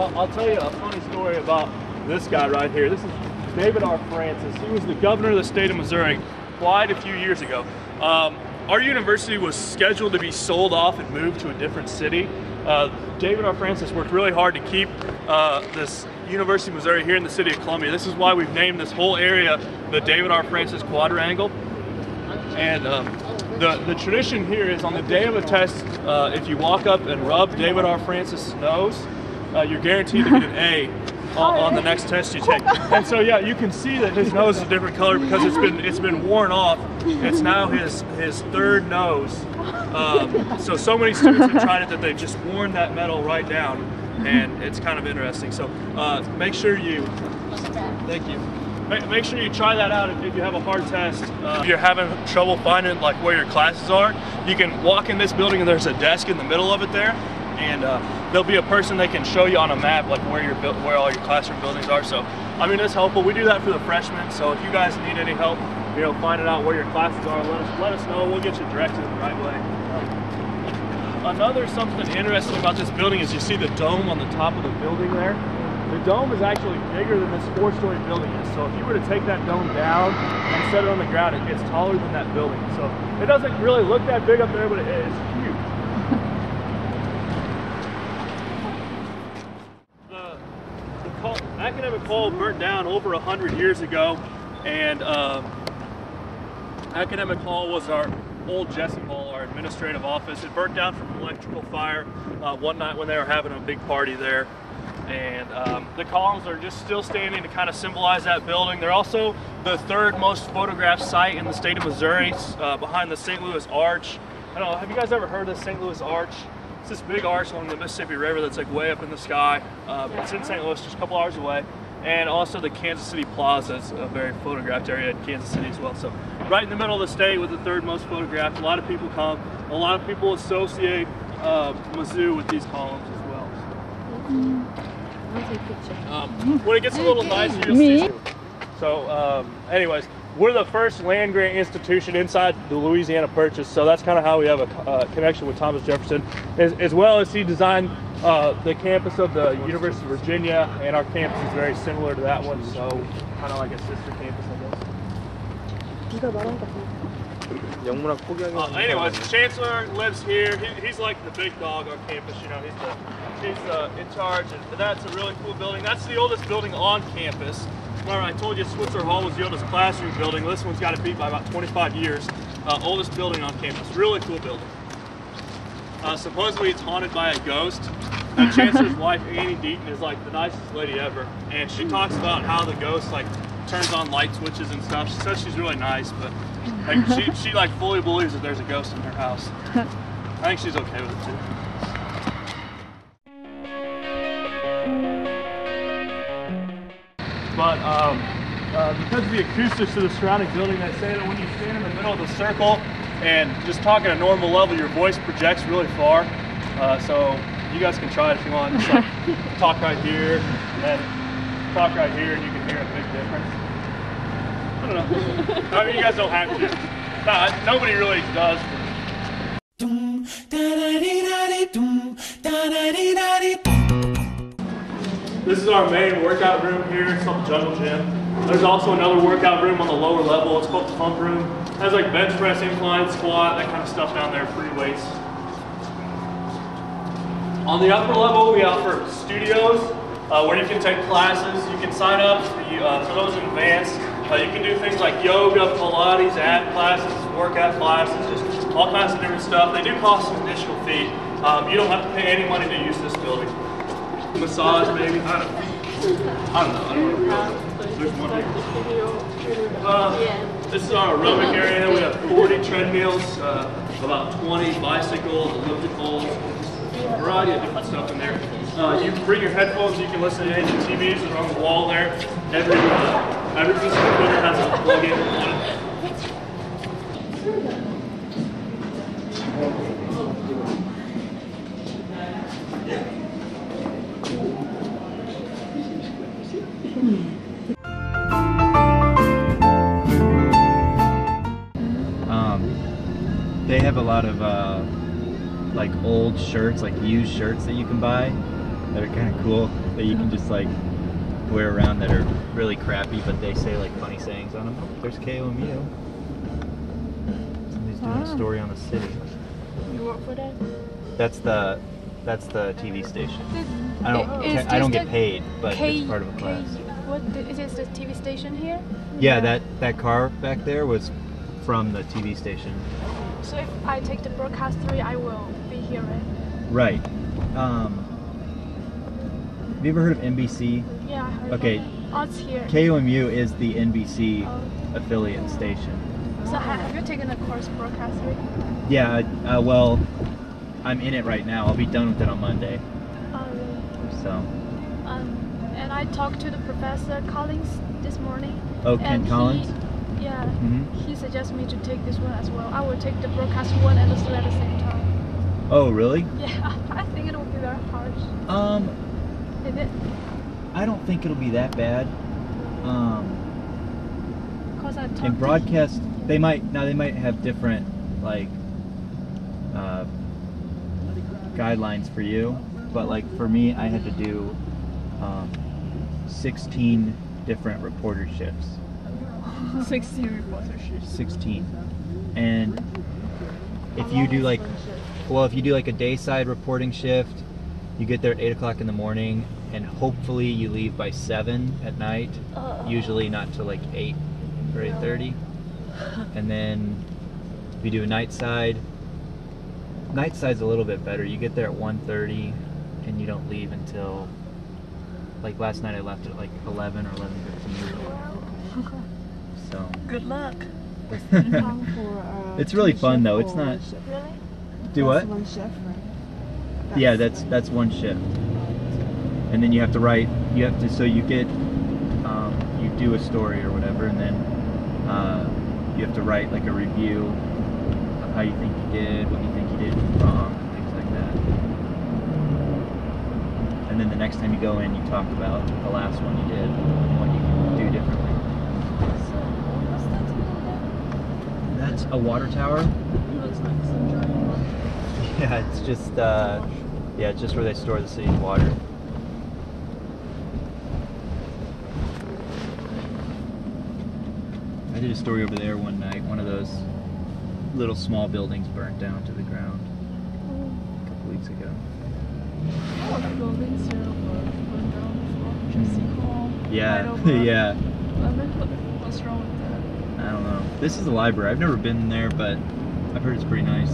Well, I'll tell you a funny story about this guy right here. This is David R. Francis. He was the governor of the state of Missouri quite a few years ago. Our university was scheduled to be sold off and moved to a different city. David R. Francis worked really hard to keep this University of Missouri here in the city of Columbia. This is why we've named this whole area the David R. Francis Quadrangle. And the tradition here is on the day of a test, if you walk up and rub David R. Francis' nose, you're guaranteed to get an A on the next test you take. And so yeah, you can see that his nose is a different color because it's been worn off. It's now his third nose. So many students have tried it that they've just worn that metal right down, and it's kind of interesting. So make sure you, thank you. Make sure you try that out if you have a hard test. If you're having trouble finding like where your classes are, you can walk in this building and there's a desk in the middle of it there, and there'll be a person that can show you on a map like where all your classroom buildings are. So I mean, it's helpful. We do that for the freshmen. So if you guys need any help, you know, finding out where your classes are, let us know. We'll get you directed the right way. Another something interesting about this building is you see the dome on the top of the building there. The dome is actually bigger than this 4-story building is. So if you were to take that dome down and set it on the ground, it gets taller than that building. So it doesn't really look that big up there, but it is huge. The academic hall burnt down over 100 years ago, and academic hall was our old Jessup Hall, our administrative office. It burnt down from an electrical fire one night when they were having a big party there. And the columns are just still standing to kind of symbolize that building. They're also the third most photographed site in the state of Missouri, behind the St. Louis Arch. I don't know, have you guys ever heard of the St. Louis Arch? It's this big arch along the Mississippi River that's like way up in the sky. It's in St. Louis, just a couple hours away. And also the Kansas City Plaza is a very photographed area in Kansas City as well. So right in the middle of the state with the third most photographed. A lot of people come. A lot of people associate Mizzou with these columns as well. I'll take a picture. When it gets a little nicer, you'll see. So anyways, we're the first land grant institution inside the Louisiana Purchase, so that's kind of how we have a connection with Thomas Jefferson, as well as he designed the campus of the University of Virginia, and our campus is very similar to that one, so kind of like a sister campus, I guess. Anyways, the Chancellor lives here. He's like the big dog on campus, you know, he's in charge, and that's a really cool building. That's the oldest building on campus. Remember, I told you Switzer Hall was the oldest classroom building. This one's got it beat by about 25 years. Oldest building on campus. Really cool building. Supposedly it's haunted by a ghost. The Chancellor's wife, Annie Deaton, is like the nicest lady ever. And she talks about how the ghost like turns on light switches and stuff. She says she's really nice, but like, she like fully believes that there's a ghost in her house. I think she's okay with it too. But because of the acoustics of the surrounding building, they say that when you stand in the middle of the circle and just talk at a normal level, your voice projects really far. So you guys can try it if you want. Just like talk right here, and then talk right here, and you can hear a big difference. I don't know. I mean, you guys don't have to. Nobody really does. This is our main workout room here. It's called the Jungle Gym. There's also another workout room on the lower level. It's called the Pump Room. It has like bench press, incline, squat, that kind of stuff down there, free weights. On the upper level, we offer studios where you can take classes. You can sign up for those in advance. You can do things like yoga, Pilates, ab classes, workout classes, just all kinds of different stuff. They do cost an additional fee. You don't have to pay any money to use this building. Massage, maybe. I don't know. There's one here. This is our aerobic area. We have 40 treadmills, about 20 bicycles, ellipticals, a variety of different stuff in there. You can bring your headphones. You can listen to any TVs that are on the wall there. Every piece of equipment has a plug-in on it. They have a lot of like old shirts, like used shirts that you can buy that are kind of cool. that you can just like wear around that are really crappy, but they say like funny sayings on them. Oh, there's KOMU. Somebody's doing a story on the city. You work for that? That's the TV station. I Is don't this get the paid, but K- it's part of a class. Is this the TV station here? Yeah, that car back there was from the TV station. So if I take the broadcast 3, I will be here, right? Right. Have you ever heard of NBC? Yeah, I heard Okay. of it. Oh, it's here. KOMU is the NBC Oh. affiliate station. So have you taken a course broadcast 3? Yeah, well, I'm in it right now. I'll be done with it on Monday. Oh, really? So. And I talked to the professor Collins this morning. Oh, Ken and Collins? Yeah. Mhm. He suggested me to take this one as well. I will take the broadcast 1 and the 3 at the same time. Oh, really? Yeah, I think it will be very hard. Is it? I don't think it'll be that bad. Because I talked In broadcast, they might have different like guidelines for you, but like for me, I had to do 16 different reporter shifts. 16 reporter shifts. 16, and if you do like, well, if you do like a dayside reporting shift, you get there at 8 o'clock in the morning, and hopefully you leave by 7 at night. Usually not till like 8 or 8:30, and then if you do a night side's a little bit better. You get there at 1:30, and you don't leave until like last night. I left at like 11 or 11:15. So. Good luck. It's really fun though. It's not. Really? Do what? One shift, right? Yeah, that's one shift, and then you have to write. You have to, so you get you do a story or whatever, and then you have to write like a review of how you think you did, what you think you did wrong, things like that. And then the next time you go in, you talk about the last one you did and what you can do differently. So, what's that thing That's a water tower. It looks like some giant one. Yeah, it's just it's just where they store the city's water. I did a story over there one night. One of those little small buildings burnt down to the ground a couple weeks ago. Oh, the buildings here were burned down before. Jesse Hall. Yeah, Right over. yeah. I mean, what's wrong with that? I don't know. This is a library. I've never been there, but I've heard it's pretty nice.